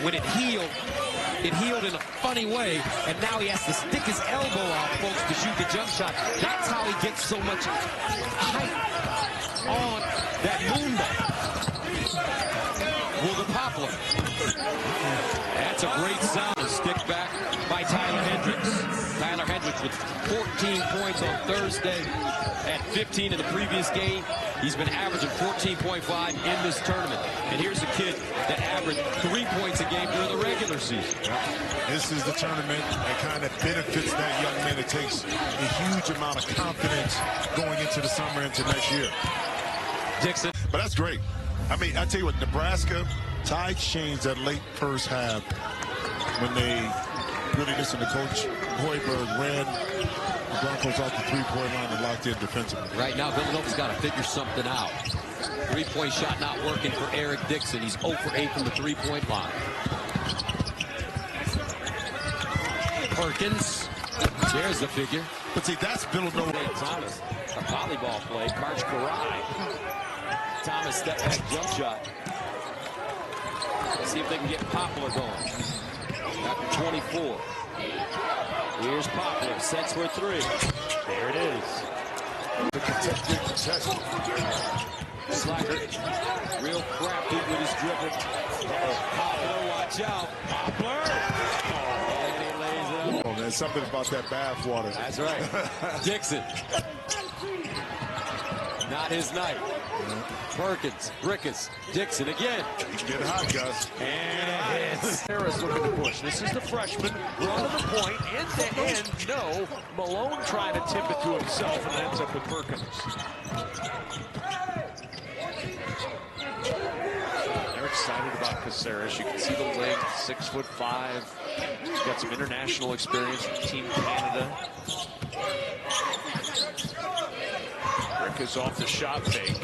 when it healed in a funny way, and now he has to stick his elbow out, folks, to shoot the jump shot. That's how he gets so much height on that moonball. Will the Poplar. That's a great sound. Stick back by Tyler Hendricks. Tyler Hendricks with 14 points on Thursday at 15 in the previous game. He's been averaging 14.5 in this tournament. And here's a kid that averaged 3 points a game during the regular season. This is the tournament that kind of benefits that young man. It takes a huge amount of confidence going into the summer, into next year. Dixon. But that's great. I mean, I tell you what, Nebraska, tide changed that late first half when they really listened to Coach Hoiberg, ran the Broncos off the three-point line and locked in defensively. Right now, Villanova's got to figure something out. Three-point shot not working for Eric Dixon. He's 0 for 8 from the three-point line. Perkins. There's the figure. But see, that's Villanova. Thomas, a volleyball play. Karch Karai. Thomas step back jump shot. Let's see if they can get Poplar going. After 24. Here's Poplar. Sets for three. There it is. The contested possession. Slacker. Real crafty with his dribble. Poplar, watch out. Poplar. And he lays it up. Oh, man, something about that bath water. That's right. Dixon. Not his night. Perkins, Brickus, Dixon again. He's getting hot, Gus. And it's Harris looking to push. This is the freshman. Run to the point. End to end. No. Malone trying to tip it to himself and ends up with Perkins. They're excited about Caceres. You can see the length, 6'5". He's got some international experience with Team Canada. Brickus off the shot fake.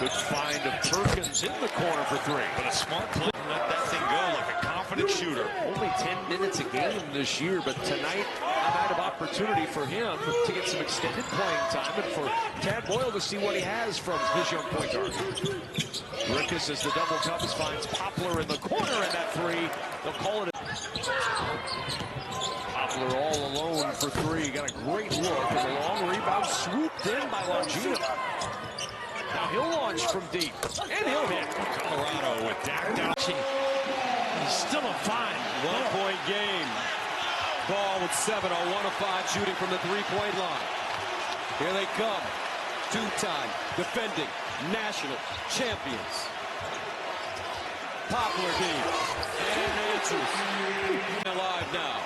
Good find of Perkins in the corner for three. But a smart play. Let that thing go like a confident shooter. Only 10 minutes a game this year, but tonight a night of opportunity for him to get some extended playing time and for Tad Boyle to see what he has from his young point guard. Brickus, as the double comes, finds Poplar in the corner, and that three, they'll call it. Poplar all alone for three. Got a great look, and a long rebound swooped in by Longino. Now he'll launch from deep, and he'll hit. Colorado with Dak down. He's still a fine 1-point game. Ball with 7 on 1 of 5 shooting from the three-point line. Here they come. Two-time defending national champions. Poplar team. And answers. Alive now.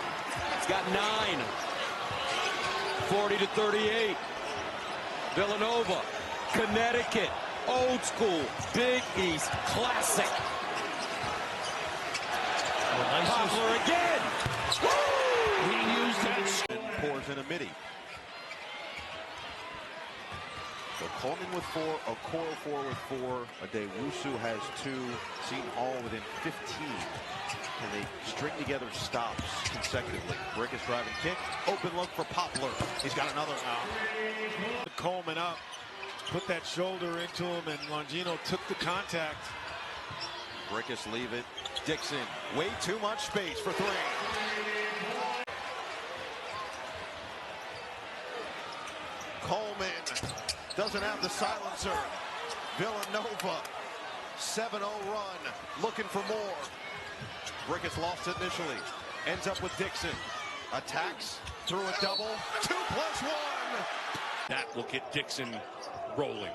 It's got 9. 40-38. Villanova. Connecticut. Old school. Big East. Classic. Poplar again. He used that. Pours in a midi. So Coleman with 4, Okoro 4 with 4. Adewusu has 2. Seton Hall within 15. And they string together stops consecutively. Brickus driving kick. Open look for Poplar. He's got another now. Coleman up. Put that shoulder into him, and Longino took the contact. Brickus leave it. Dixon, way too much space for three. Coleman doesn't have the silencer. Villanova, 7-0 run, looking for more. Brickus lost it initially. Ends up with Dixon. Attacks through a double. 2+1. That will get Dixon rolling.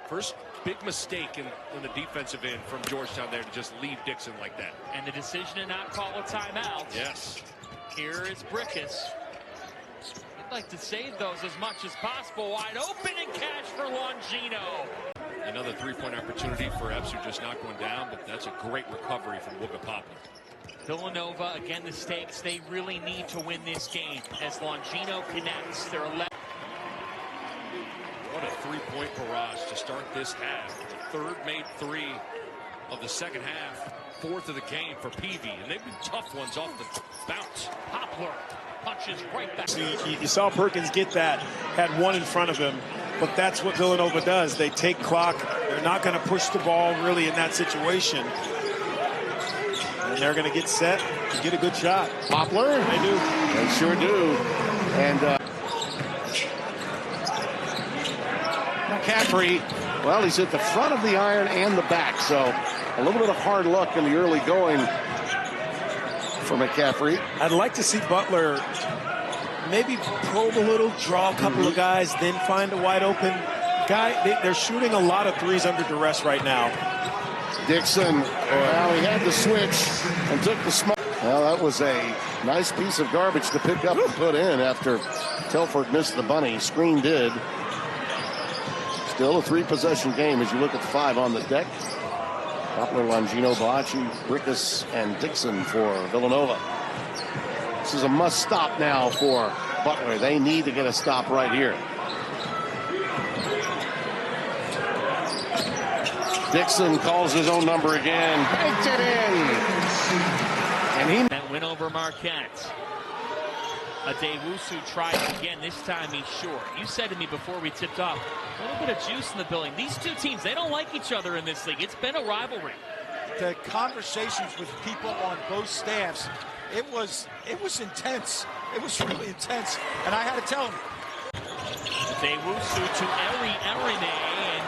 First big mistake in the defensive end from Georgetown there to just leave Dixon like that. And the decision to not call a timeout. Yes. Here is Brickus. He'd like to save those as much as possible. Wide open and catch for Longino. Another three-point opportunity for Epps, just not going down, but that's a great recovery from Wooga Poplar. Villanova, again, the stakes. They really need to win this game as Longino connects. They're 11. What a three-point barrage to start this half. The third made 3 of the second half. 4th of the game for Peavy, and they've been tough ones off the bounce. Poplar punches right back. You saw Perkins get that, had 1 in front of him, but that's what Villanova does. They take clock. They're not going to push the ball really in that situation. And they're going to get set to get a good shot. Poplar. They do. They sure do. And McCaffrey, well, he's at the front of the iron and the back, so a little bit of hard luck in the early going for McCaffrey. I'd like to see Butler maybe probe a little, draw a couple of guys, then find a wide open guy. They're shooting a lot of threes under duress right now. Dixon, well, he had the switch and took the smoke. Well, that was a nice piece of garbage to pick up and put in after Telford missed the bunny. Screen did. Still a 3-possession game as you look at the 5 on the deck. Poplar, Longino, Bacci, Brickus, and Dixon for Villanova. This is a must-stop now for Butler. They need to get a stop right here. Dixon calls his own number again. Banked it in. And that win over Marquette. Adewusu tries again. This time he's short. You said to me before we tipped off, a little bit of juice in the building. These two teams, they don't like each other in this league. It's been a rivalry. The conversations with people on both staffs, it was intense. It was really intense. And I had to tell him. Adewusu to Eri Erine, and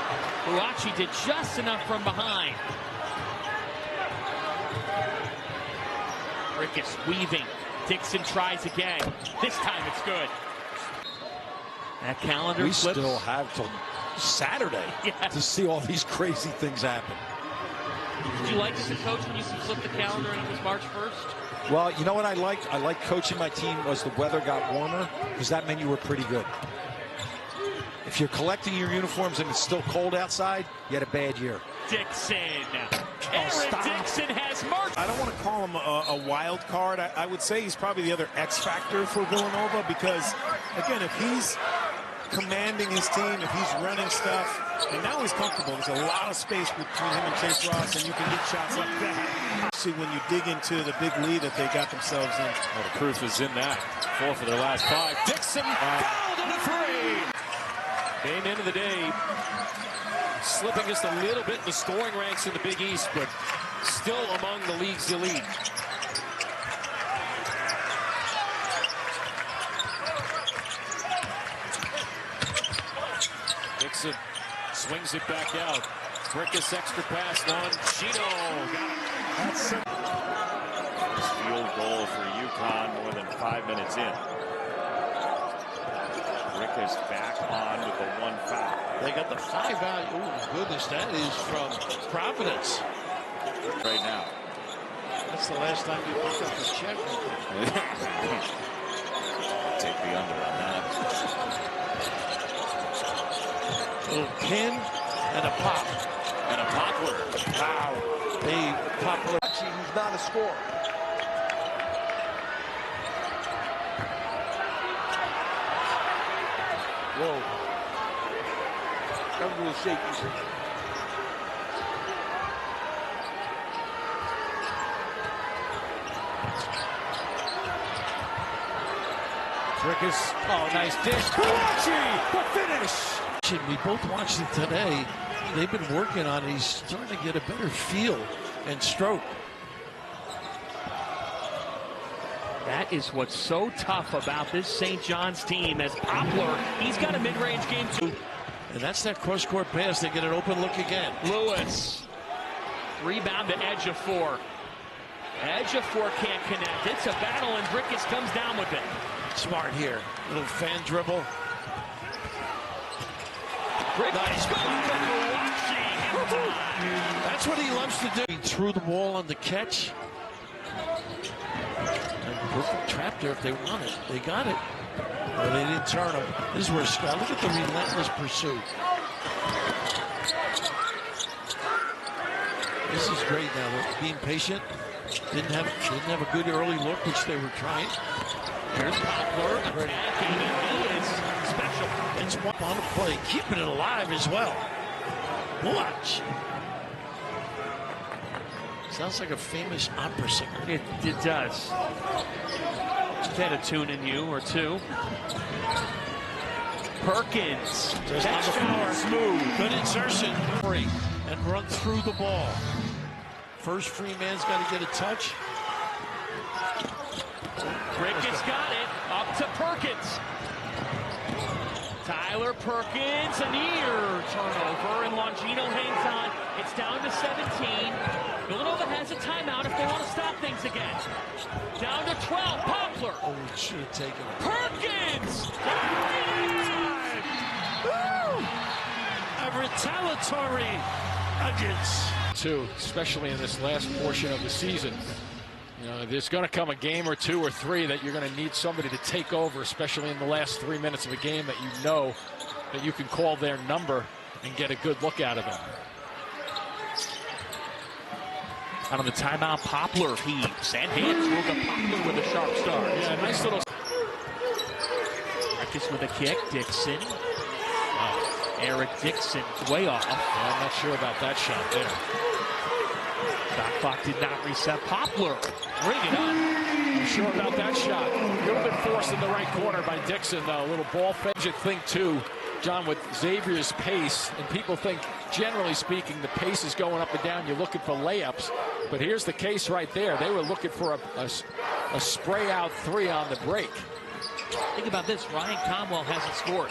Huachi did just enough from behind. Brickus weaving. Dixon tries again. This time it's good. That calendar we flips. Still have till Saturday to see all these crazy things happen. Did you like as a coach when you flipped the calendar and it was March 1st? Well, you know what I liked? I liked coaching my team was the weather got warmer, because that meant you were pretty good. If you're collecting your uniforms and it's still cold outside, you had a bad year. Dixon. Aaron Dixon has marked. I don't want to call him a wild card. I would say he's probably the other X factor for Villanova because, again, if he's commanding his team, if he's running stuff, and now he's comfortable. There's a lot of space between him and Chase Ross, and you can get shots like that. See, when you dig into the big lead that they got themselves in. Well, the proof is in that. 4 for their last 5. Dixon fouled on a 3. Game end of the day, slipping just a little bit in the scoring ranks in the Big East, but still among the league's elite. Dixon swings it back out. Brickus extra pass. Longino got it. That's it. Field goal for UConn more than 5 minutes in. Brickus back on with the 1 foul. They got the 5 out. Oh, goodness, that is from Providence. Right now. That's the last time you picked up a check. Take the under on that. Little pin and a pop. And a Poplar. Wow. A Poplar. Who's not a scorer. Whoa. That was a little shaky. Brickus. Oh, nice dish. Huachi, the finish. We both watched it today. They've been working on it. He's starting to get a better feel and stroke. That is what's so tough about this St. John's team as Poplar, he's got a mid-range game too. And that's that cross-court pass. They get an open look again. Lewis. Rebound to edge of 4. Edge of 4 can't connect. It's a battle and Brickus comes down with it. Smart here. Little fan dribble. Nice. That's what he loves to do. He threw the ball on the catch. And perfect trap there if they want it. They got it. But they didn't turn him. This is where Scott, look at the relentless pursuit. This is great now. They're being patient. Didn't have a good early look, which they were trying. Here's Poplar attacking, and it's special. It's one on the play, keeping it alive as well. Watch. Sounds like a famous opera singer. It does. Just had a tune in you or two. Perkins. Just on the floor. Smooth. Good insertion. And run through the ball. First free man's got to get a touch. Brickus got it. Up to Perkins. Tyler Perkins, a near turnover, and Longino hangs on. It's down to 17. Villanova has a timeout if they want to stop things again. Down to 12. Poplar. Oh, we should have taken it. Perkins! A retaliatory against. Too, especially in this last portion of the season. You know, there's going to come a game or two or three that you're going to need somebody to take over, especially in the last 3 minutes of a game that you know that you can call their number and get a good look out of them. Out on the timeout, Poplar heaves and hits. Ruga Poplar with a sharp start. Yeah, nice little. Brickus with a kick. Dixon. Eric Dixon way off. Yeah, I'm not sure about that shot there. Shot clock did not reset. Poplar, bring it up. I'm sure about that shot. A little bit forced in the right corner by Dixon, though. A little ball fake. Thing too, John, with Xavier's pace, and people think, generally speaking, the pace is going up and down. You're looking for layups, but here's the case right there. They were looking for a spray out three on the break. Think about this. Ryan Conwell hasn't scored.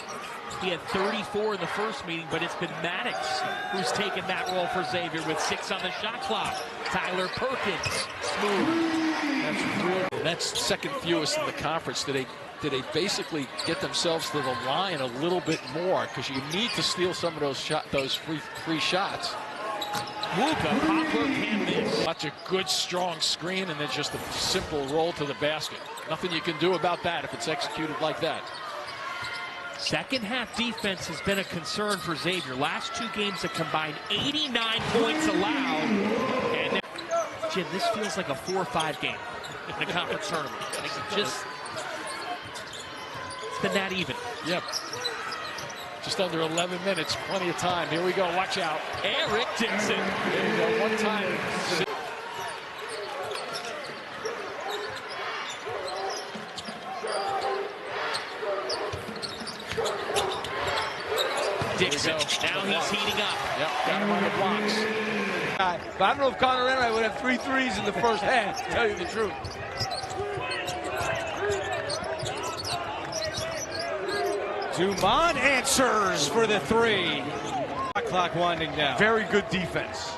He had 34 in the first meeting, but it's been Maddox who's taken that role for Xavier with 6 on the shot clock. Tyler Perkins, smooth. That's second fewest in the conference. Did they basically get themselves to the line a little bit more? Because you need to steal some of those free shots. Luka, Poplar can't miss. Watch a good, strong screen, and then just a simple roll to the basket. Nothing you can do about that if it's executed like that. Second half defense has been a concern for Xavier. Last 2 games have combined 89 points allowed. And Jim, this feels like a 4-5 game in the conference tournament. It's been that even. Yep. Just under 11 minutes, plenty of time. Here we go, watch out. Eric Dixon. There you go, one time. Dixon, now he's heating up. Yep, got him on the blocks. But I don't know if Connor Enright would have 3 threes in the first half, to tell you the truth. Dumont answers for the 3. Clock winding down. Very good defense.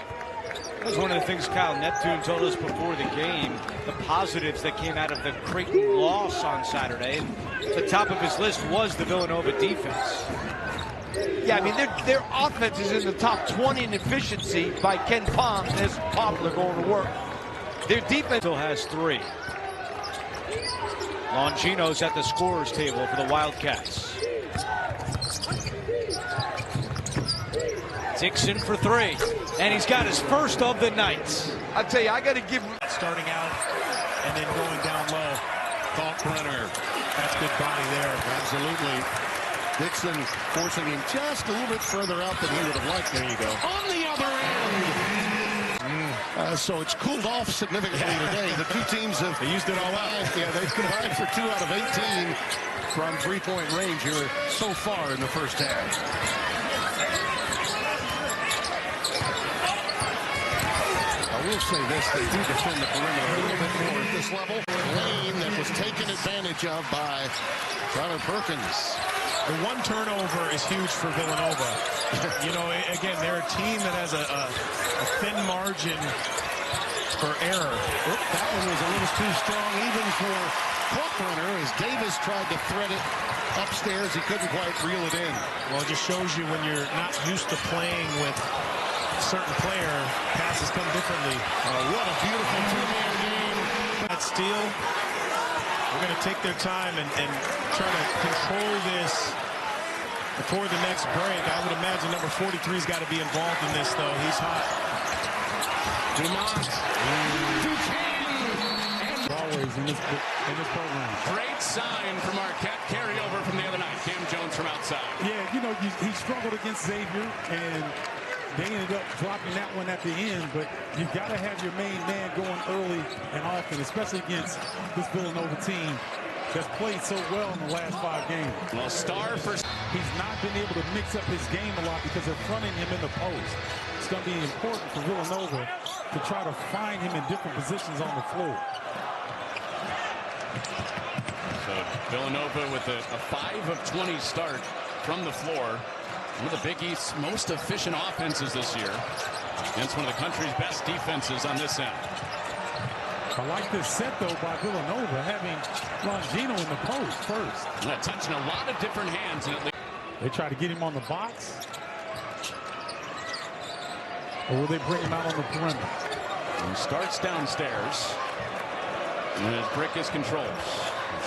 That was one of the things Kyle Neptune told us before the game, the positives that came out of the Creighton loss on Saturday. And the top of his list was the Villanova defense. Yeah, I mean, their offense is in the top 20 in efficiency by Ken Pom as Poplar going to work. Their defense still has 3. Longino's at the scorer's table for the Wildcats. Dixon for 3, and he's got his first of the night. I tell you, I got to give him. Starting out and then going down low. Kalkbrenner, that's good body there. Absolutely. Dixon forcing him just a little bit further out than he would have liked. There you go. On the other end. So it's cooled off significantly today. The 2 teams have used it all up. Yeah, they've combined for 2 out of 18 from 3-point range here so far in the first half. I will say this, they do defend the perimeter a little bit more at this level. Lane that was taken advantage of by Tyler Perkins. The 1 turnover is huge for Villanova. You know, again, they're a team that has a thin margin for error. That one was a little too strong even for Kalkbrenner as Davis tried to thread it upstairs. He couldn't quite reel it in. Well, it just shows you when you're not used to playing with a certain player, passes come differently. What a beautiful 2-man game. That steal. We're going to take their time and try to control this before the next break. I would imagine number 43's got to be involved in this, though. He's hot. Dumont. Always in this program. Great sign from Marquette. Carryover from the other night. Cam Jones from outside. Yeah, you know, he struggled against Xavier, and they ended up dropping that one at the end, but you've got to have your main man going early and often, especially against this Villanova team. that's played so well in the last 5 games. Well, star for... He's not been able to mix up his game a lot because they're fronting him in the post. It's going to be important for Villanova to try to find him in different positions on the floor. So Villanova with a 5 of 20 start from the floor. One of the Big East's most efficient offenses this year against one of the country's best defenses on this end. I like this set, though, by Villanova, having Longino in the post first. Touching a lot of different hands. They try to get him on the box. Or will they bring him out on the perimeter? He starts downstairs. And as Brickus controls.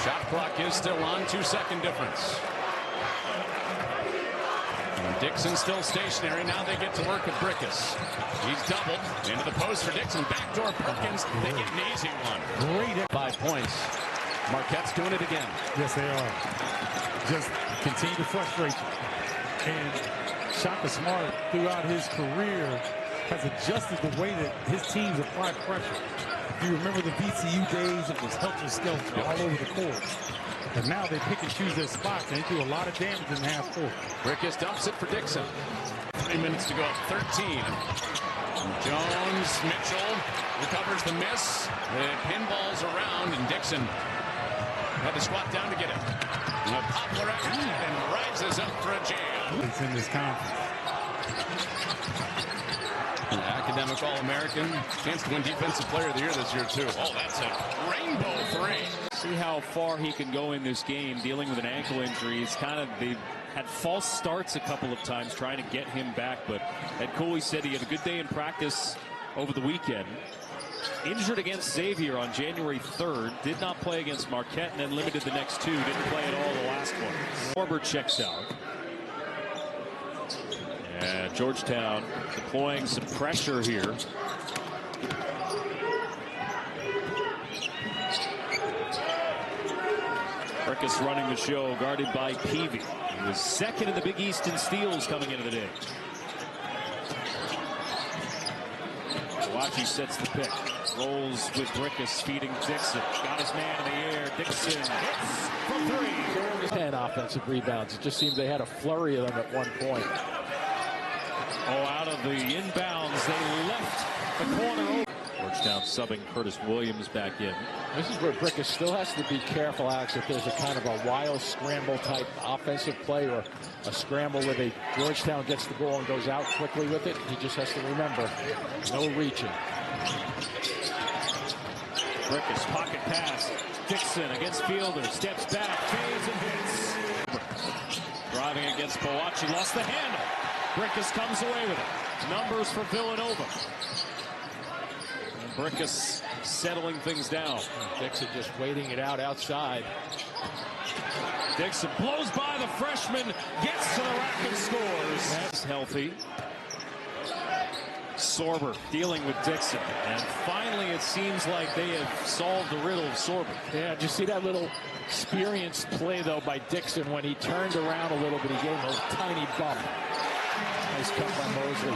Shot clock is still on, 2-second difference. And Dixon still stationary. Now they get to work with Brickus. He's doubled into the post for Dixon. Backdoor Perkins. They get an easy one. Great. 5 points. Marquette's doing it again. Yes, they are. Just continue to frustrate you. And Shaka Smart, throughout his career, has adjusted the way that his teams apply pressure. If you remember the VCU days, it was helter-skelter all over the court. And now they pick and choose their spots, and they do a lot of damage in the half court. Brickus dumps it for Dixon. 3 minutes to go, 13. Jones, Mitchell recovers the miss. It pinballs around, and Dixon had to squat down to get it. Poplar and rises up for a jam. It's in this conference. An academic All-American. Chance to win Defensive Player of the Year this year, too. Oh, that's a rainbow 3. See how far he can go in this game, dealing with an ankle injury. They've had false starts a couple of times trying to get him back, but Ed Cooley said he had a good day in practice over the weekend. Injured against Xavier on January 3rd, did not play against Marquette, and then limited the next 2. Didn't play at all the last one. Korver checks out. And Georgetown deploying some pressure here. Brickus running the show, guarded by Peavy. He was second in the Big East in steals coming into the day. Wachi sets the pick. Rolls with Brickus, feeding Dixon. Got his man in the air. Dixon hits for 3. 10 offensive rebounds. It just seemed they had a flurry of them at one point. Oh, out of the inbounds, they left the corner. Georgetown subbing Curtis Williams back in. This is where Brickus still has to be careful, Alex, if there's a kind of a wild scramble type offensive play or a scramble where Georgetown gets the ball and goes out quickly with it. He just has to remember, no reaching. Brickus, pocket pass. Dixon against Fielder, steps back, fades and hits. Driving against Powachi, lost the handle. Brickus comes away with it. Numbers for Villanova. And Brickus settling things down. Dixon just waiting it out outside. Dixon blows by the freshman, gets to the rack and scores. That's healthy. Sorber dealing with Dixon. And finally, it seems like they have solved the riddle of Sorber. Yeah, did you see that little experienced play, though, by Dixon when he turned around a little bit? He gave him a tiny bump. Nice cut by Mosley.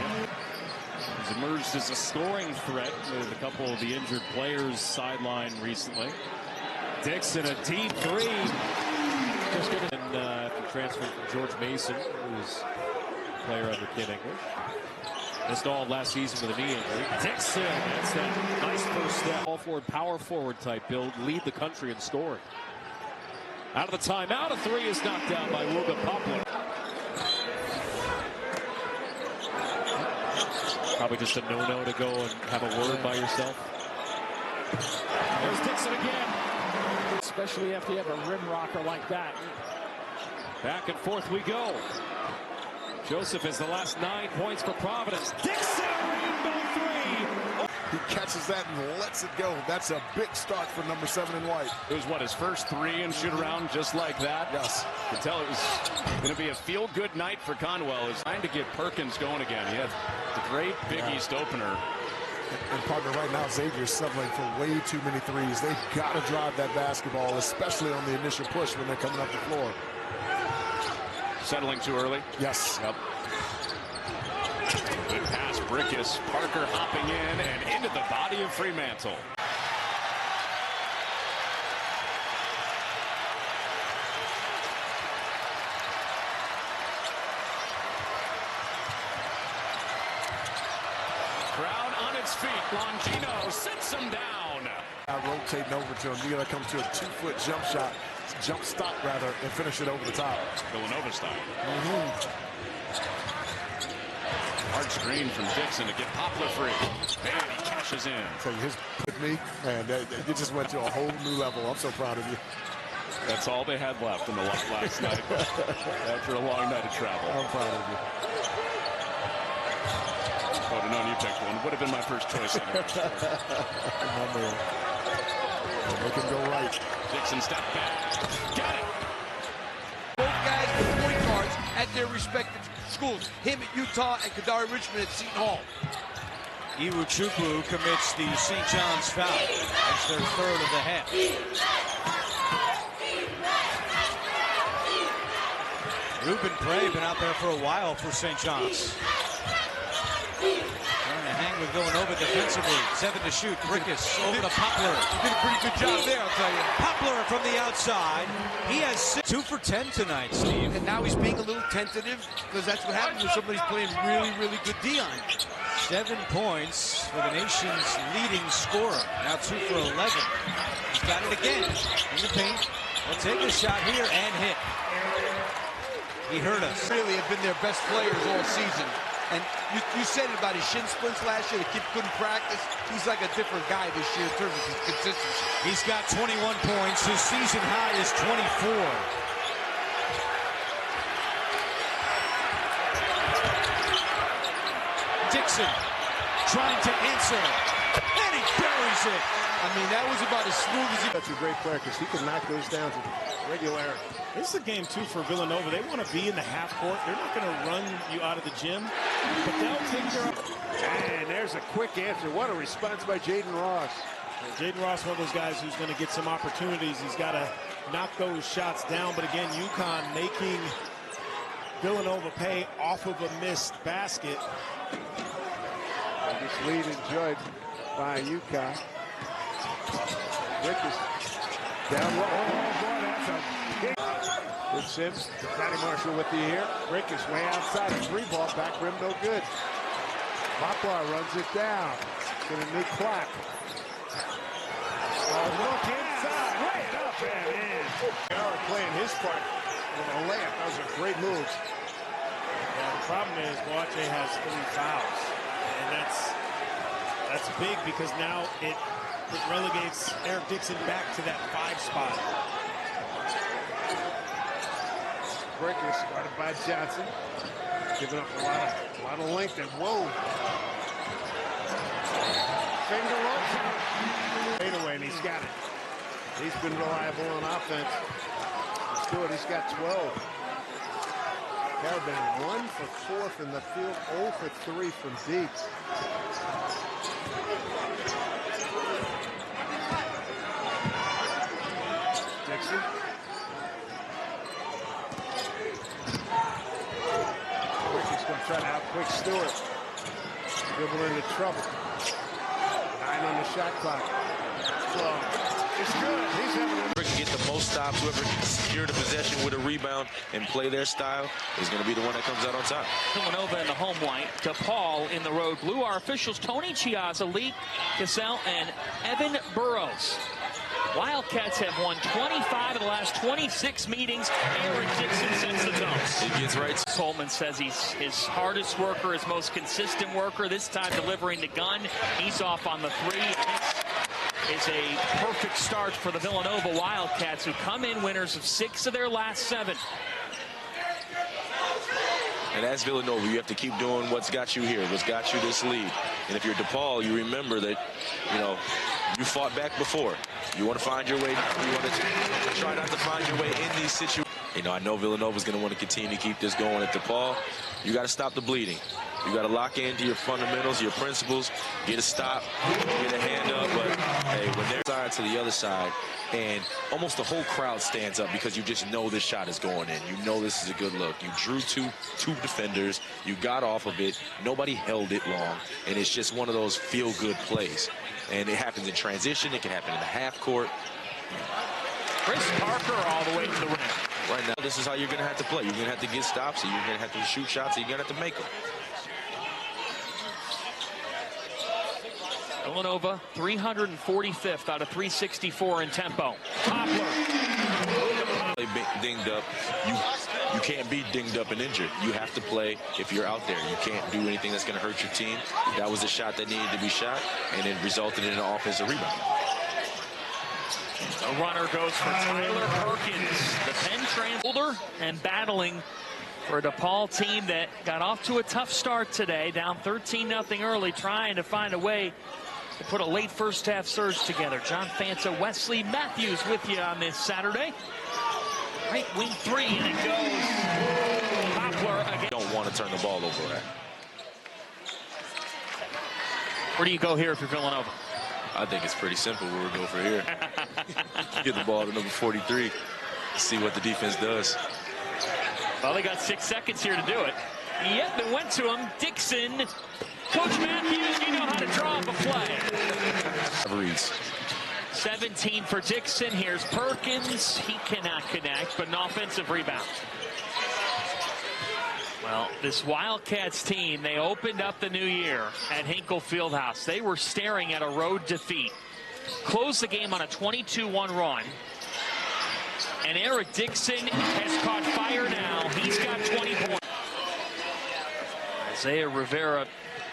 He's emerged as a scoring threat with a couple of the injured players sidelined recently. Dixon, a deep 3. Just good. And after transfer from George Mason, who was a player under Ken English. Missed all of last season with a knee injury. Dixon, that's that nice first step. All forward, power forward type build, lead the country in scoring. Out of the timeout, a 3 is knocked down by Ruben Poplar. Probably just a no-no to go and have a word by yourself. There's Dixon again. Especially after you have a rim rocker like that. Back and forth we go. Joseph has the last 9 points for Providence. Dixon, rainbow 3. He catches that and lets it go. That's a big start for number 7 in white. It was what, his first 3 and shoot around just like that? Yes. You could tell it was going to be a feel-good night for Conwell. It's trying to get Perkins going again. He had the great Big East opener. And partner, right now Xavier's settling for way too many threes. They've got to drive that basketball, especially on the initial push when they're coming up the floor. Settling too early? Yes. Yep. Good pass, Brickus. Parker hopping in and into the body of Fremantle. Longino sits him down. Rotating over to him. You got to come to a 2-foot jump stop rather, and finish it over the top. Villanova style. Hard screen from Dixon to get Poplar free. And he cashes in. So his with me, man, it just went to a whole new level. I'm so proud of you. That's all they had left in the last night after a long night of travel. I'm proud of you. I would have known you picked one. Would have been my first choice anyway. My man. Make him go right. Dixon step back. Got it. Both guys with point guards at their respective schools. Him at Utah and Kadari Richmond at Seton Hall. Iwuchukwu commits the St. John's foul. That's their third of the half. Ruben Bray been out there for a while for St. John's. Trying to hang with Villanova defensively. 7 to shoot. Brickus over to Poplar. He did a pretty good job there, I'll tell you. Poplar from the outside. He has 2 for 10 tonight, Steve. And now he's being a little tentative because that's what happens when somebody's playing really, really good D on. 7 points for the nation's leading scorer. Now 2 for 11. He's got it again in the paint. He'll take a shot here and hit. He hurt us. Really have been their best players all season. And you said it about his shin splints last year. The kid couldn't practice. He's like a different guy this year in terms of his consistency. He's got 21 points. His season high is 24. Dixon trying to answer. And he buries it. I mean, that was about as smooth as he... That's a great player because he can knock those down to regularity. This is a game, too, for Villanova. They want to be in the half court. They're not going to run you out of the gym, but they'll take their... And there's a quick answer. What a response by Jaden Ross. Jaden Ross, one of those guys who's going to get some opportunities. He's got to knock those shots down. But again, UConn making Villanova pay off of a missed basket. This lead enjoyed by UConn. Brickus down low. Oh, boy, that's a big... Good Sims. Johnny Marshall with you here. Brickus way outside. A 3-ball. Back rim, no good. Poplar runs it down. Gonna need clock. Oh, look inside. Right up and in. Howard playing his part with a layup. Those are great moves. Yeah, the problem is Boache has 3 fouls. And that's big because now it relegates Eric Dixon back to that 5 spot. Brickus guarded by Johnson. Giving up a lot of length and whoa. Finger roll. Fade away and he's got it. He's been reliable on offense. Let's do it. He's got 12. Carabin 1 for 4 from the field, 0 for 3 from deep. Dixon. Brickus going to try to out-quick Stewart. Dribble into trouble. 9 on the shot clock. It's good. He's having a... Get the most stops, whoever can secure the possession with a rebound and play their style is going to be the one that comes out on top. Villanova in the home white, DePaul in the road blue. Our officials, Tony Chiazza, Lee Cassell, and Evan Burrows. Wildcats have won 25 of the last 26 meetings. Eric Dixon sets the tones. He gets right. Coleman says he's his hardest worker, his most consistent worker. This time delivering the gun. He's off on the 3. Is a perfect start for the Villanova Wildcats, who come in winners of 6 of their last 7. And as Villanova, you have to keep doing what's got you here, what's got you this lead. And if you're DePaul, you remember that, you fought back before. You want to find your way. You want to try not to find your way in these situations. I know Villanova's going to want to continue to keep this going at DePaul. You got to stop the bleeding. You got to lock into your fundamentals, your principles, get a stop, get a hand up. But, hey, when they're side to the other side, and almost the whole crowd stands up because you just know this shot is going in. You know this is a good look. You drew two defenders. You got off of it. Nobody held it long. And it's just one of those feel-good plays. And it happens in transition. It can happen in the half court. Chris Parker all the way to the rim. Right now, this is how you're going to have to play. You're going to have to get stops, and you're going to have to shoot shots, and you're going to have to make them. Villanova 345th out of 364 in tempo. Poplar. Dinged up. You can't be dinged up and injured. You have to play if you're out there. You can't do anything that's going to hurt your team. That was a shot that needed to be shot, and it resulted in an offensive rebound. A runner goes for Tyler Perkins. The Penn Transfolder and battling for a DePaul team that got off to a tough start today, down 13-0 early, trying to find a way to put a late first half surge together. John Fanta, Wesley Matthews with you on this Saturday. Right wing three, and it goes. Poplar again. Don't want to turn the ball over at. Where do you go here if you're Villanova? I think it's pretty simple where we go for here. Get the ball to number 43. See what the defense does. Well, they got 6 seconds here to do it. Yep, it went to him. Dixon. Coach Matthews, you know how to draw up a play. Reads. 17 for Dixon. Here's Perkins. He cannot connect, but an offensive rebound. Well, this Wildcats team, they opened up the new year at Hinkle Fieldhouse. They were staring at a road defeat. Closed the game on a 22-1 run. And Eric Dixon has caught fire now. He's got 20 points. Isaiah Rivera,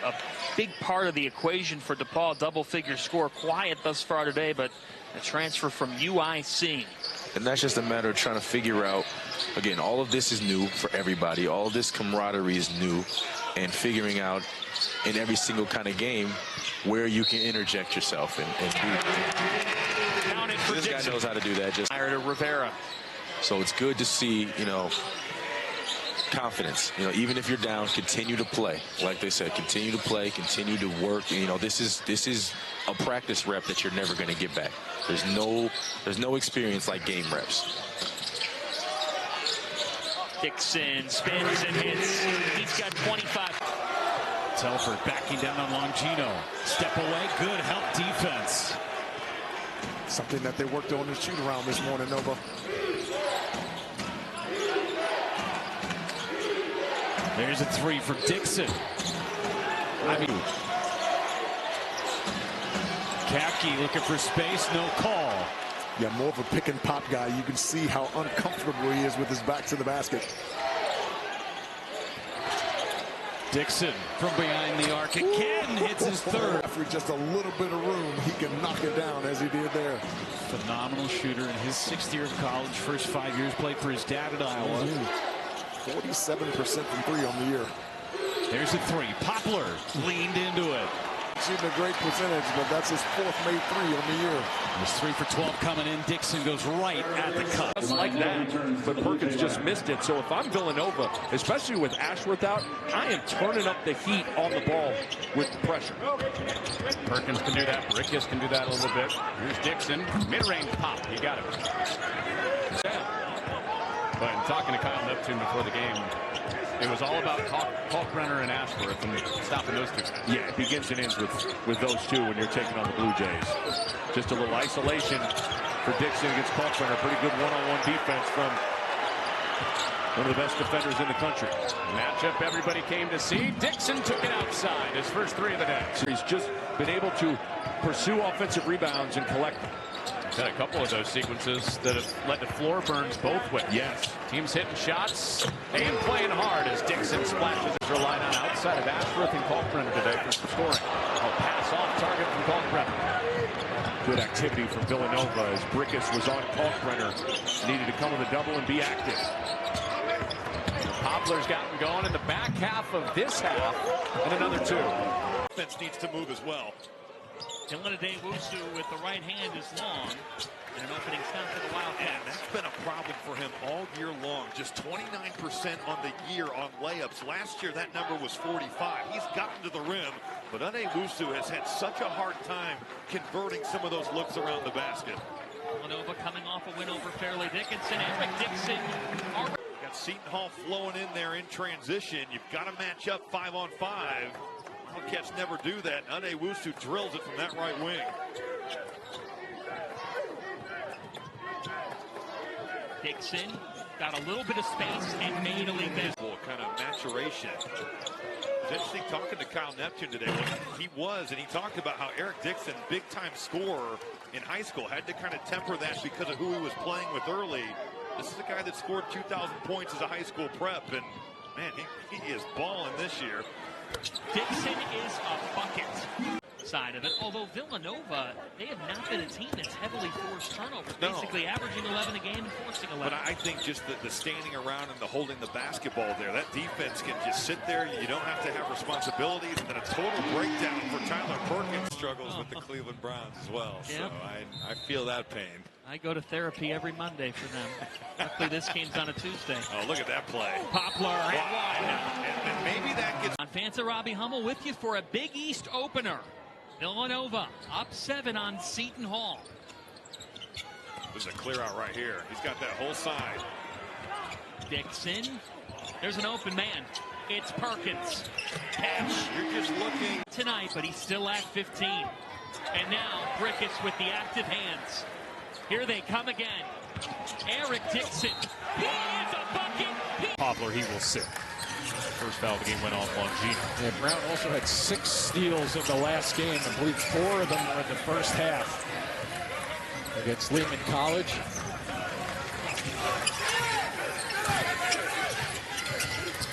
a big part of the equation for DePaul. Double-figure score. Quiet thus far today, but a transfer from UIC. And that's just a matter of trying to figure out, again, all of this is new for everybody. All of this camaraderie is new, and figuring out in every single kind of game where you can interject yourself and do. This guy knows how to do that. Just to Rivera. So it's good to see, you know, confidence. You know, even if you're down, continue to play. Like they said, continue to play, continue to work. You know, this is a practice rep that you're never going to get back. There's no experience like game reps. Dixon spins and hits. He's got 25. Telford backing down on Longino. Step away, good help defense. Something that they worked on in the shoot around this morning, Nova. There's a three for Dixon. Kapke looking for space, no call. Yeah, more of a pick and pop guy. You can see how uncomfortable he is with his back to the basket. Dixon from behind the arc again hits his third. After just a little bit of room, he can knock it down as he did there. Phenomenal shooter in his 6th year of college. First 5 years played for his dad at Iowa. 47% from three on the year. There's a three. Poplar leaned into it. Shooting a great percentage, but that's his 4th made three on the year. There's 3 for 12 coming in. Dixon goes right at the cup. Just like that, but Perkins just missed it. So if I'm Villanova, especially with Ashworth out, I am turning up the heat on the ball with pressure. Perkins can do that. Brickus can do that a little bit. Here's Dixon. Mid-range pop. You got it. But in talking to Kyle Neptune before the game, it was all about Kalkbrenner and Ashworth and stopping those two. Yeah, it begins and ends with those two when you're taking on the Blue Jays. Just a little isolation for Dixon against Kalkbrenner. Pretty good one-on-one defense from one of the best defenders in the country. Matchup everybody came to see. Dixon took it outside. His first 3 of the day. So he's just been able to pursue offensive rebounds and collect them. Had a couple of those sequences that have led to floor burns both ways. Yes. Teams hitting shots and playing hard as Dixon splashes. Relying on outside of Ashworth and Kalkbrenner today for scoring. A pass off target from Kalkbrenner. Good activity from Villanova as Brickus was on Kalkbrenner. Needed to come with a double and be active. Poplar's gotten going in the back half of this half and another 2. Defense needs to move as well. Dylan Adewusu with the right hand is long. And an opening stop for the Wildcats. And that's been a problem for him all year long. Just 29% on the year on layups. Last year, that number was 45. He's gotten to the rim, but Adewusu has had such a hard time converting some of those looks around the basket. Villanova coming off a win over Fairleigh Dickinson. Eric Dixon. Got Seton Hall flowing in there in transition. You've got to match up 5-on-5. Wildcats never do that. Adewusu drills it from that right wing. Dixon got a little bit of space and made a leap in. Kind of maturation. It was interesting talking to Kyle Neptune today. He talked about how Eric Dixon, big-time scorer in high school, had to kind of temper that because of who he was playing with early. This is a guy that scored 2,000 points as a high school prep, and man, he is balling this year. Dixon is a bucket side of it, although Villanova, they have not been a team that's heavily forced turnovers, basically averaging 11 a game and forcing 11. But I think just the standing around and the holding the basketball there, that defense can just sit there. You don't have to have responsibilities. And then a total breakdown for Tyler Perkins. Struggles with the Cleveland Browns as well. Yep. So I feel that pain. I go to therapy every Monday for them. Luckily, this game's on a Tuesday. Oh, look at that play. Poplar and maybe that gets... On Fanta Robbie Hummel with you for a Big East opener. Villanova up 7 on Seton Hall. There's a clear out right here. He's got that whole side. Dixon. There's an open man. It's Perkins. Catch. You're just looking tonight, but he's still at 15. And now Brickus with the active hands. Here they come again. Eric Dixon. He is a bucket. Poplar, he will sit. First foul of the game went off on Gino. Yeah, Brown also had 6 steals in the last game. I believe 4 of them were in the first half against Lehman College.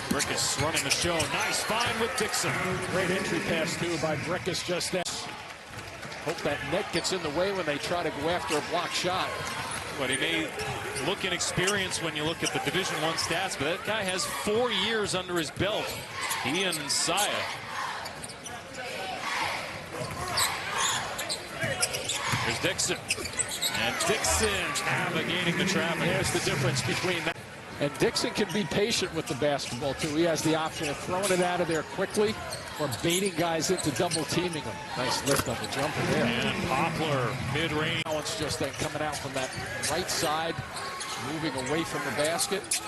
Brickus running the show. Nice find with Dixon. Great entry pass, too, by Brickus just then. Hope that net gets in the way when they try to go after a block shot. But he may look inexperienced when you look at the Division I stats, but that guy has 4 years under his belt. He and Saya. There's Dixon. And Dixon navigating the traffic. There's the difference between that. And Dixon can be patient with the basketball, too. He has the option of throwing it out of there quickly or baiting guys into double teaming them. Nice lift on the jumper there. And Poplar, mid-range. Balance just then coming out from that right side, moving away from the basket.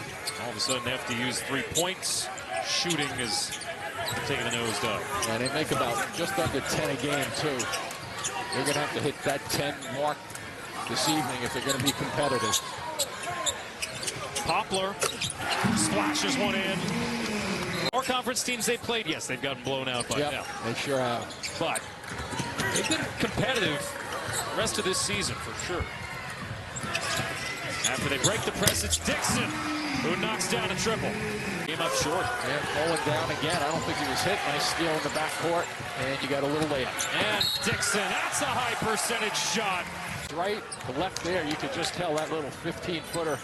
All of a sudden they have to use 3 points. Shooting is taking the nosedive. And they make about just under 10 a game, too. They're going to have to hit that 10 mark this evening if they're going to be competitive. Poplar splashes one in. More conference teams they played, yes, they've gotten blown out by now. They sure have. But they've been competitive the rest of this season for sure. After they break the press, it's Dixon who knocks down a triple. Came up short. And falling down again. I don't think he was hit. Nice steal in the backcourt. And you got a little layup. And Dixon, that's a high percentage shot. Right to left there, you could just tell that little 15-footer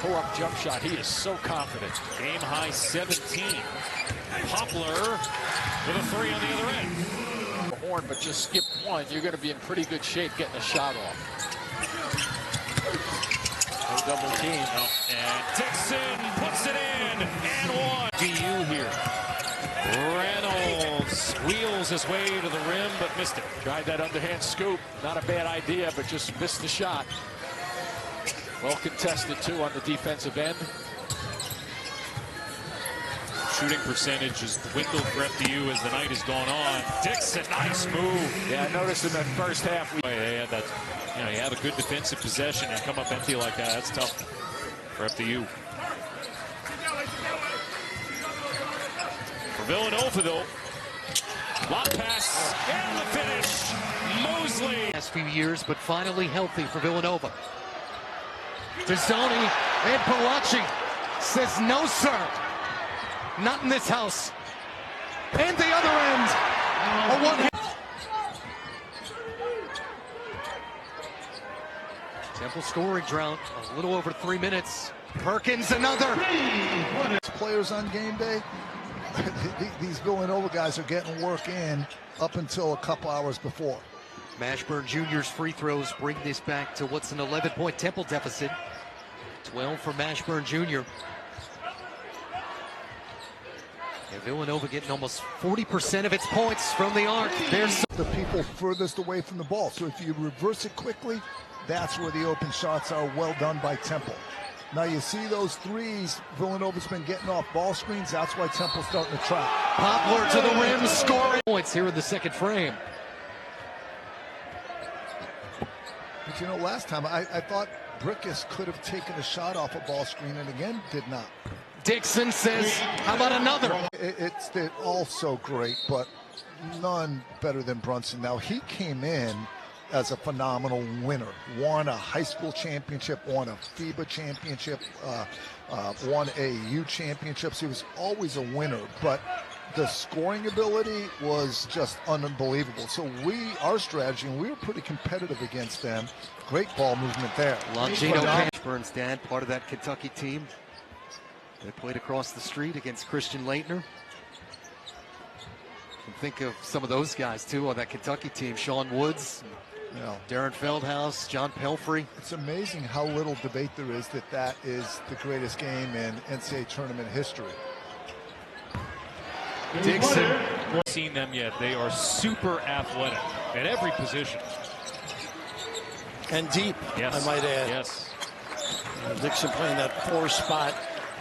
pull-up jump shot. He is so confident. Game high 17. Poplar with a 3 on the other end. Horn, but just skip one. You're going to be in pretty good shape getting a shot off. No double team. And Dixon puts it in. And one. DU here. Reynolds wheels his way to the rim, but missed it. Tried that underhand scoop. Not a bad idea, but just missed the shot. Well contested, too, on the defensive end. Shooting percentage has dwindled for FDU as the night has gone on. Dixon, nice move. Yeah, I noticed in that first half. They had that, you have a good defensive possession and come up empty like that. That's tough for FDU. For Villanova, though, lob pass and the finish. Mosley. Last few years, but finally healthy for Villanova. Tizzoni and Palachi says no, sir. Not in this house. And the other end. A one. Temple scoring drought. A little over 3 minutes. Perkins another. Players on game day. These Villanova guys are getting work in up until a couple hours before. Mashburn Jr.'s free throws bring this back to what's an 11-point Temple deficit. 12 for Mashburn Jr. And Villanova getting almost 40% of its points from the arc. There's the people furthest away from the ball. So if you reverse it quickly, that's where the open shots are. Well done by Temple. Now you see those threes Villanova's been getting off ball screens. That's why Temple's starting to trap. Poplar to the rim, scoring points here in the second frame. But last time I thought Brickus could have taken a shot off a ball screen and again did not. Dixon says, how about another? They're all so great, but none better than Brunson. Now, he came in as a phenomenal winner. Won a high school championship, won a FIBA championship, won AAU championships. He was always a winner, but the scoring ability was just unbelievable. So our strategy, and we were pretty competitive against them. Great ball movement there. Longino Burns' dad, part of that Kentucky team. They played across the street against Christian Laettner. And think of some of those guys, too, on that Kentucky team. Sean Woods, Darren Feldhouse, John Pelfrey. It's amazing how little debate there is that is the greatest game in NCAA tournament history. Dixon. Haven't seen them yet. They are super athletic at every position. And deep, yes. I might add. Yes. Dixon playing that 4 spot.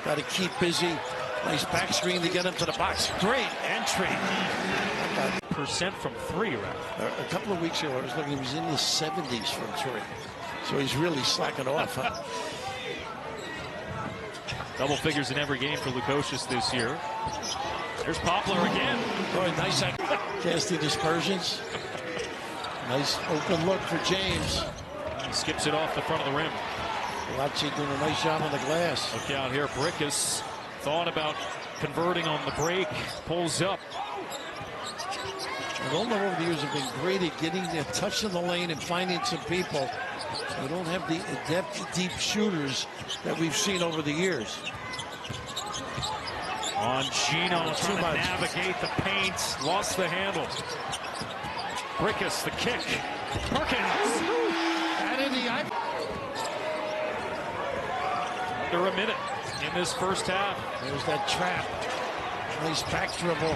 Got to keep busy. Nice back screen to get him to the box. Great entry. Percent from 3 around. A couple of weeks ago, I was looking, he was in the 70s from 3. So he's really slacking off. Huh? Double figures in every game for Lukosius this year. There's Poplar again. Oh, nice casting dispersions. Nice open look for James. He skips it off the front of the rim. Lachie doing a nice job on the glass. Look out here. Brickus thought about converting on the break. Pulls up. Villanova over the years have been great at getting their touch in the lane and finding some people. They don't have the adept deep shooters that we've seen over the years. On Gino trying to navigate the paint. Lost the handle. Brickus, the kick. Perkins. And in the under a minute in this first half. There's that trap. Nice back dribble.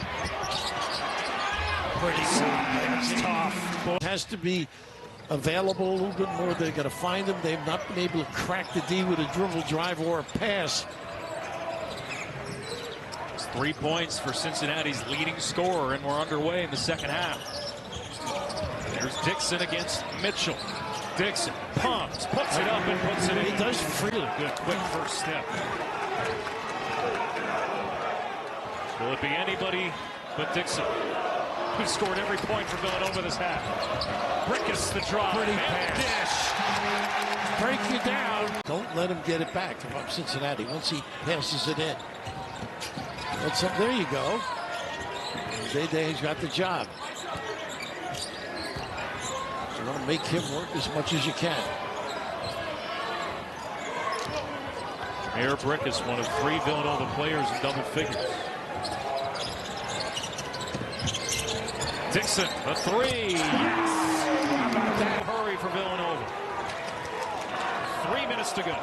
That's tough. It has to be available a little bit more. They're going to find him. They've not been able to crack the D with a dribble drive or a pass. 3 points for Cincinnati's leading scorer, and we're underway in the second half. There's Dixon against Mitchell. Dixon pumps, puts it up, and puts it in. He does really good, quick first step. Will it be anybody but Dixon, who scored every point for Villanova this half? Brickus the drop. Pretty pass. Break you down. Don't let him get it back from Cincinnati once he passes it in. There you go. Day-Day's got the job. You want to make him work as much as you can. Jhamir Brickus, one of 3 Villanova players in double figures. Dixon, a 3. Yes! How about that hurry for Villanova? 3 minutes to go.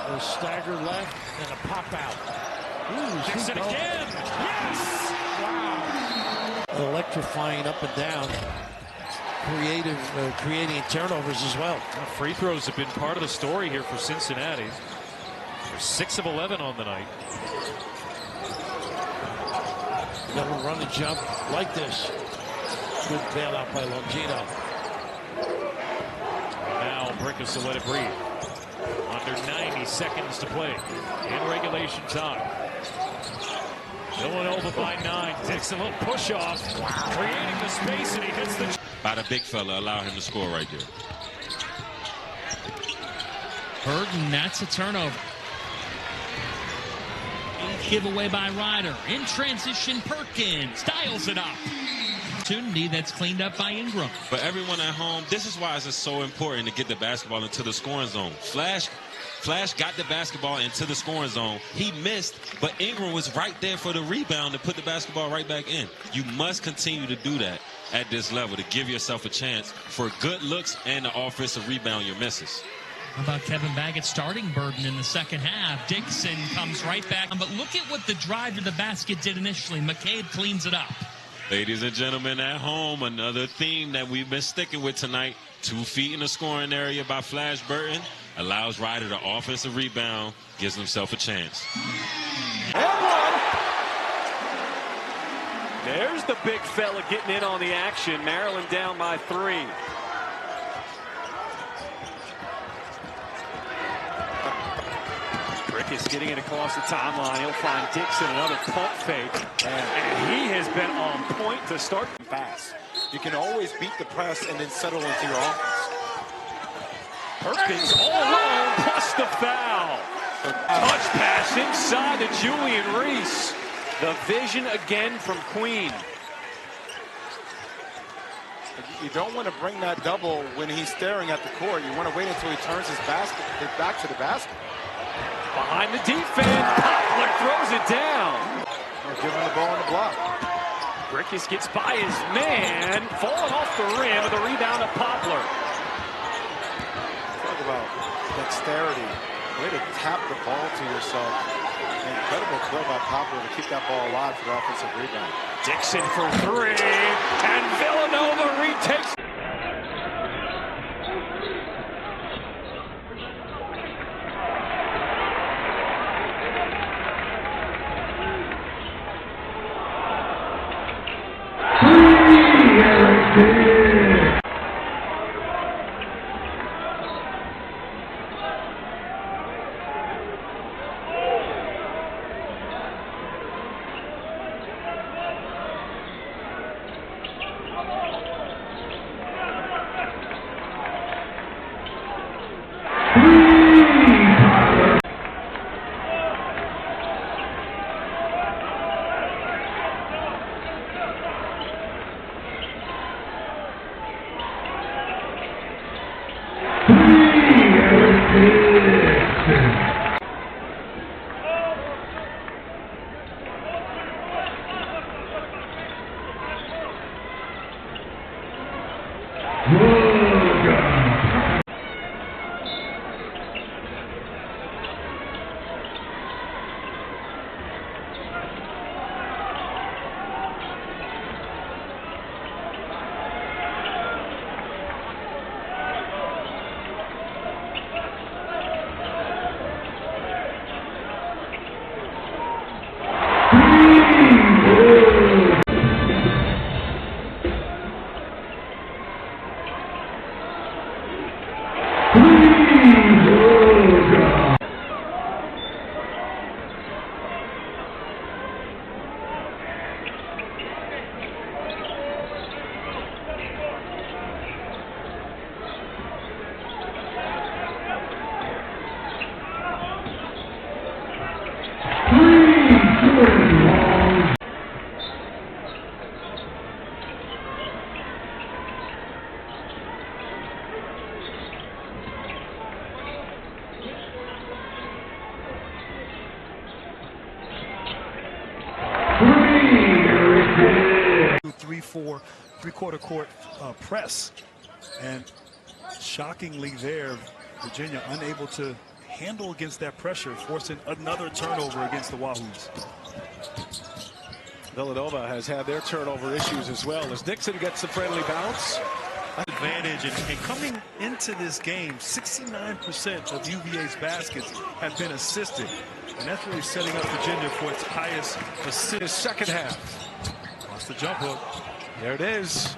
A stagger left and a pop out. Ooh, Dixon again. Yes! Wow. Electrifying up and down. Creating turnovers as well. Free throws have been part of the story here for Cincinnati. They're 6 of 11 on the night. Got to run and jump like this. Good bailout by Longino. Now Brickus will let it breathe. Under 90 seconds to play in regulation time. Villanova by 9. Dixon, a little push off. Creating the space, and he hits the... By the big fella, allow him to score right there. Burton, that's a turnover. Giveaway by Ryder. In transition, Perkins dials it up. Opportunity that's cleaned up by Ingram. For everyone at home, this is why it's so important to get the basketball into the scoring zone. Flash got the basketball into the scoring zone. He missed, but Ingram was right there for the rebound to put the basketball right back in. You must continue to do that at this level to give yourself a chance for good looks and the offensive rebound your misses. How about Kevin Baggett starting Burden in the second half? Dixon comes right back. But look at what the drive to the basket did initially. McCabe cleans it up. Ladies and gentlemen at home, another theme that we've been sticking with tonight. 2 feet in the scoring area by Flash Burton. Allows Ryder the offensive rebound. Gives himself a chance. There's the big fella getting in on the action. Maryland down by 3. Brickus getting it across the timeline. He'll find Dixon, another pump fake. And he has been on point to start fast. You can always beat the press and then settle into your offense. Perkins all alone, plus the foul. Touch pass inside to Julian Reese. The vision again from Queen. You don't want to bring that double when he's staring at the court. You want to wait until he turns his back to the basket. Behind the defense, Poplar throws it down. Give him the ball on the block. Brickus gets by his man, falling off the rim with a rebound to Poplar. Talk about dexterity. Way to tap the ball to yourself. Incredible play by Poplar to keep that ball alive for the offensive rebound. Dixon for three, and Villanova retakes. Three-quarter court press, and shockingly there, Virginia unable to handle against that pressure, forcing another turnover against the Wahoos. Villanova has had their turnover issues as well as Dixon gets a friendly bounce. Advantage, and coming into this game, 69% of UVA's baskets have been assisted, and that's really setting up Virginia for its highest assist. Second half. Lost the jump hook. There it is.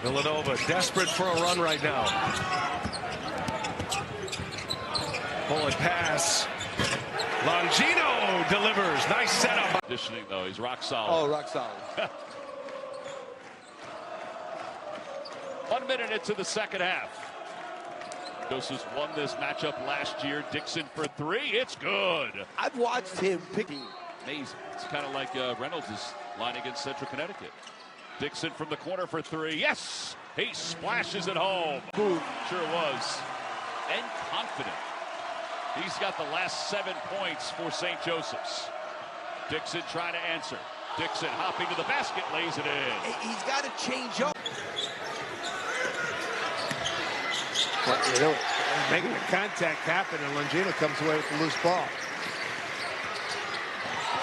Villanova desperate for a run right now. Bullet pass. Longino delivers. Nice setup. Conditioning, though. He's rock solid. Oh, rock solid. 1 minute into the second half. Doses won this matchup last year. Dixon for three. It's good. I've watched him picking. Amazing. It's kind of like Reynolds' line against Central Connecticut. Dixon from the corner for three. Yes! He splashes it home. Boom. Sure was. And confident. He's got the last 7 points for St. Joseph's. Dixon trying to answer. Dixon hopping to the basket, lays it in. He's got to change up. But, you know, making the contact happen, and Longino comes away with the loose ball.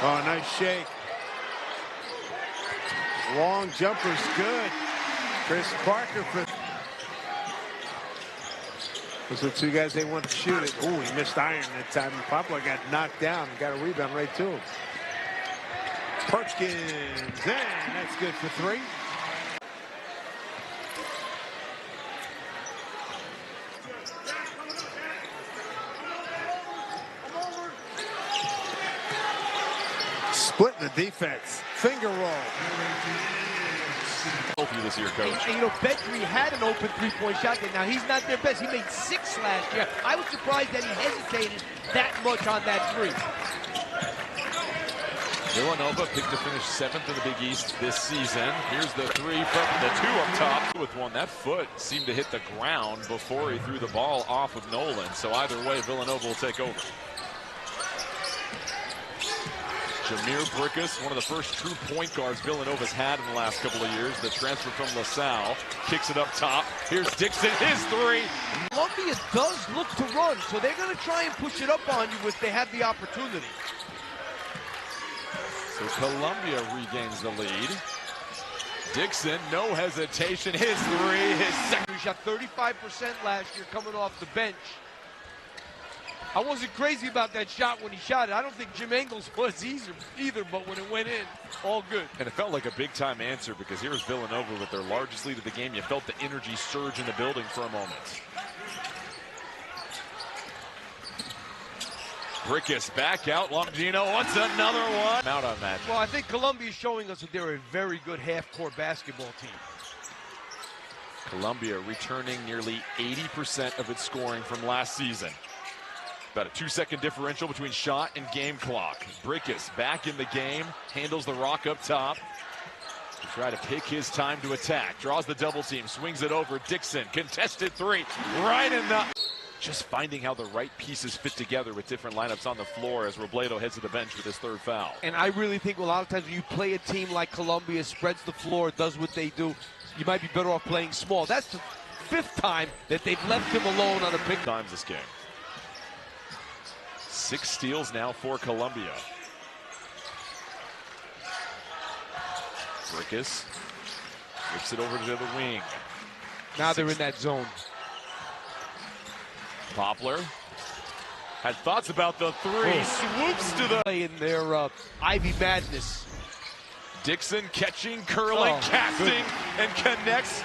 Oh, nice shake. Long jumper's good. Chris Parker for... Those are two guys they want to shoot it. Ooh, he missed iron that time. And Poplar got knocked down and got a rebound right to him. Perkins, and that's good for three. Splitting the defense. Finger roll. This year, Coach. And, you know, Bedry had an open three-point shot there. Now, he's not their best. He made 6 last year. I was surprised that he hesitated that much on that three. Villanova picked to finish 7th in the Big East this season. Here's the three from the 2 up top. With one, that foot seemed to hit the ground before he threw the ball off of Nolan. So either way, Villanova will take over. Jhamir Brickus, one of the first true point guards Villanova's had in the last couple of years. The transfer from LaSalle, kicks it up top. Here's Dixon, his three. Columbia does look to run, so they're going to try and push it up on you if they have the opportunity. So Columbia regains the lead. Dixon, no hesitation, his three, his second. He shot 35% last year coming off the bench. I wasn't crazy about that shot when he shot it. I don't think Jim Engles was either, but when it went in, all good. And it felt like a big-time answer because here's Villanova with their largest lead of the game. You felt the energy surge in the building for a moment. Brickus back out. Longino wants another one. Out on that. Well, I think Columbia is showing us that they're a very good half-court basketball team. Columbia returning nearly 80% of its scoring from last season. About a 2-second differential between shot and game clock. Brickus back in the game, handles the rock up top to try to pick his time to attack. Draws the double team, swings it over. Dixon, contested three, right in the... Just finding how the right pieces fit together with different lineups on the floor as Robledo heads to the bench with his 3rd foul. And I really think a lot of times when you play a team like Columbia, spreads the floor, does what they do, you might be better off playing small. That's the 5th time that they've left him alone on a pick. Times this game. 6 steals now for Columbia. Brickus flips it over to the wing. Now they're in that zone. Poplar had thoughts about the three. Swoops to the... In their Ivy Madness. Dixon catching, curling, casting, and connects